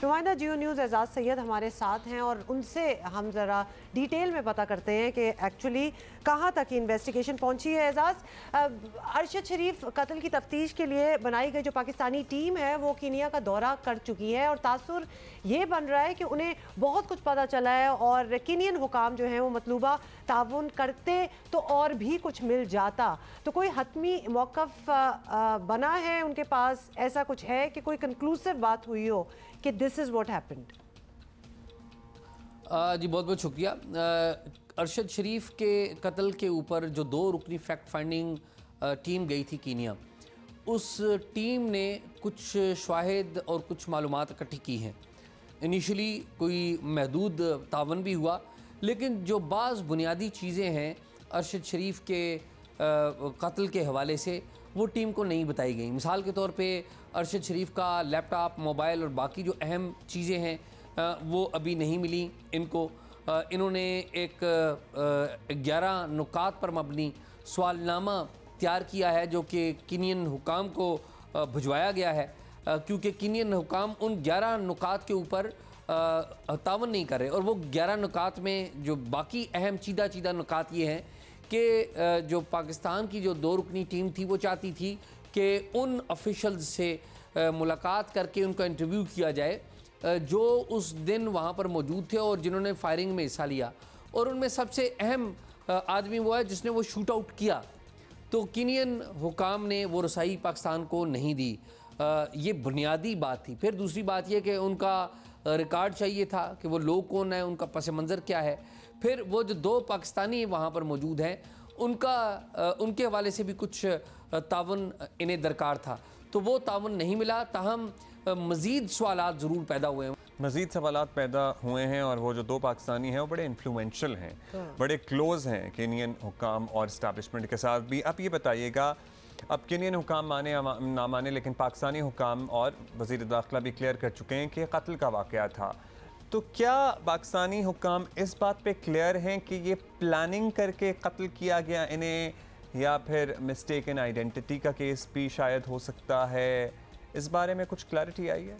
नुमाइंदा जियो न्यूज़ एजाज सैयद हमारे साथ हैं और उनसे हम ज़रा डिटेल में पता करते हैं कि एक्चुअली कहाँ तक इन्वेस्टिगेशन पहुंची है। एजाज, अरशद शरीफ कत्ल की तफ्तीश के लिए बनाई गई जो पाकिस्तानी टीम है वो कीनिया का दौरा कर चुकी है और तासुर ये बन रहा है कि उन्हें बहुत कुछ पता चला है और कीनियन हुकाम जो हैं वो मतलूबा ताउन करते तो और भी कुछ मिल जाता। तो कोई हतमी मौक़िफ़ बना है उनके पास, ऐसा कुछ है कि कोई कंक्लूसिव बात हुई हो कि दिस इज़ व्हाट हैपेंड? जी बहुत बहुत शुक्रिया। अरशद शरीफ के कत्ल के ऊपर जो 2 रुकनी फैक्ट फाइंडिंग टीम गई थी कीनिया, उस टीम ने कुछ शवाहिद और कुछ मालूमात इकट्ठी की हैं। इनिशियली कोई महदूद तावन भी हुआ, लेकिन जो बाज़ बुनियादी चीज़ें हैं अरशद शरीफ के कत्ल के हवाले से वो टीम को नहीं बताई गई। मिसाल के तौर पे अरशद शरीफ का लैपटॉप, मोबाइल और बाकी जो अहम चीज़ें हैं वो अभी नहीं मिली इनको। इन्होंने एक 11 नुकात पर मबनी सवालनामा तैयार किया है जो कि कीनियन हुकाम को भिजवाया गया है, क्योंकि कीनियन हुकाम उन 11 नुकात के ऊपर तावन नहीं कर रहे। और वो 11 नुकात में जो बाकी अहम चीदा नुकात ये हैं कि जो पाकिस्तान की जो 2 रुकनी टीम थी वो चाहती थी कि उन ऑफिशल्स से मुलाकात करके उनका इंटरव्यू किया जाए जो उस दिन वहाँ पर मौजूद थे और जिन्होंने फायरिंग में हिस्सा लिया। और उनमें सबसे अहम आदमी वो है जिसने वो शूट आउट किया। तो कीनियन हुकाम ने वो रसाई पाकिस्तान को नहीं दी। ये बुनियादी बात थी। फिर दूसरी बात यह कि उनका रिकॉर्ड चाहिए था कि वो लोग कौन है, उनका पस मंज़र क्या है। फिर वो जो 2 पाकिस्तानी वहाँ पर मौजूद हैं उनके हवाले से भी कुछ तावन इन्हें दरकार था, तो वो तावन नहीं मिला। ताहम मज़ीद सवालात ज़रूर पैदा हुए हैं, मज़ीद सवालात पैदा हुए हैं और वो जो 2 पाकिस्तानी हैं वो बड़े इन्फ्लुएंशियल हैं, बड़े क्लोज़ हैं कीनियन हुकाम और इस्टेब्लिशमेंट के साथ भी। अब ये बताइएगा, अब कीनियन हुकाम माने ना माने, लेकिन पाकिस्तानी हुकाम और वज़ीर दाखिला भी क्लियर कर चुके हैं कि कत्ल का वाक़या था। तो क्या पाकिस्तानी हुकाम इस बात पे क्लियर हैं कि ये प्लानिंग करके कत्ल किया गया इन्हें, या फिर मिस्टेक इन आइडेंटिटी का केस भी शायद हो सकता है? इस बारे में कुछ क्लैरिटी आई है?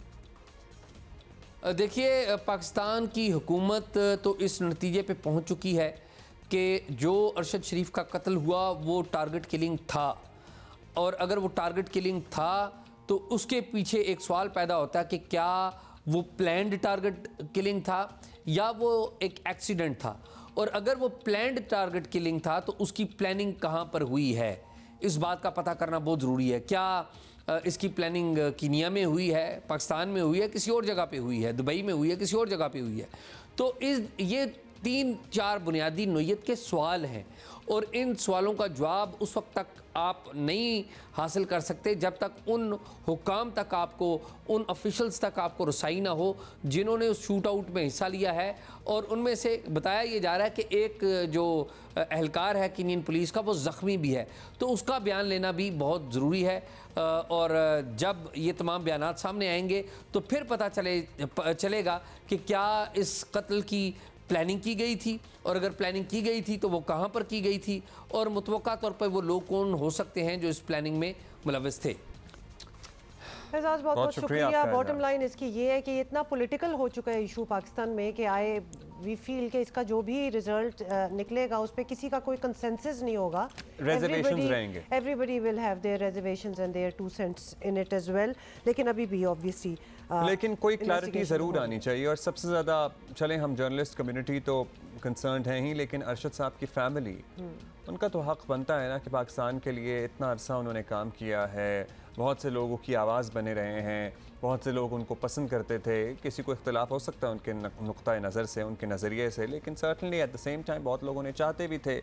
देखिए, पाकिस्तान की हुकूमत तो इस नतीजे पे पहुंच चुकी है कि जो अरशद शरीफ का कत्ल हुआ वो टारगेट किलिंग था, और अगर वो टारगेट किलिंग था तो उसके पीछे एक सवाल पैदा होता है कि क्या वो प्लान्ड टारगेट किलिंग था या वो एक एक्सीडेंट था। और अगर वो प्लान्ड टारगेट किलिंग था तो उसकी प्लानिंग कहाँ पर हुई है, इस बात का पता करना बहुत ज़रूरी है। क्या इसकी प्लानिंग कीनिया में हुई है, पाकिस्तान में हुई है, किसी और जगह पे हुई है, दुबई में हुई है, किसी और जगह पे हुई है? तो ये 3-4 बुनियादी नोयत के सवाल हैं और इन सवालों का जवाब उस वक्त तक आप नहीं हासिल कर सकते जब तक उन हुकाम तक आपको, उन ऑफिशल्स तक आपको रसाई ना हो जिन्होंने उस शूट आउट में हिस्सा लिया है। और उनमें से बताया ये जा रहा है कि एक जो एहलकार है कीनियन पुलिस का वो ज़ख्मी भी है, तो उसका बयान लेना भी बहुत ज़रूरी है। और जब ये तमाम बयानात सामने आएंगे तो फिर पता चलेगा कि क्या इस कत्ल की प्लानिंग की गई थी, और अगर प्लानिंग की गई थी तो वो कहाँ पर की गई थी, और मुतवक्का तौर पर वो लोग कौन हो सकते हैं जो इस प्लानिंग में मुलव्वस थे। एजाज, बहुत बहुत शुक्रिया। बॉटम लाइन इसकी ये है कि इतना पॉलिटिकल हो चुका है इशू पाकिस्तान में कि वी फील कि इसका जो भी रिजल्ट निकलेगा उस पर किसी का कोई कंसेंसस नहीं होगा। रिजर्वेशंस रहेंगे, everybody will have their reservations and their 2 cents in it as well. लेकिन अभी भी ऑब्वियसली लेकिन कोई क्लैरिटी ज़रूर आनी चाहिए। और सबसे ज़्यादा, चलें हम जर्नलिस्ट कम्युनिटी तो कंसर्न्ड हैं ही, लेकिन अरशद साहब की फैमिली, उनका तो हक़ बनता है ना कि पाकिस्तान के लिए इतना अरसा उन्होंने काम किया है, बहुत से लोगों की आवाज़ बने रहे हैं, बहुत से लोग उनको पसंद करते थे। किसी को इख्तिलाफ हो सकता है उनके नुक्ता नज़र से, उनके नज़रिए से, लेकिन certainly at the same time बहुत लोग उन्हें चाहते भी थे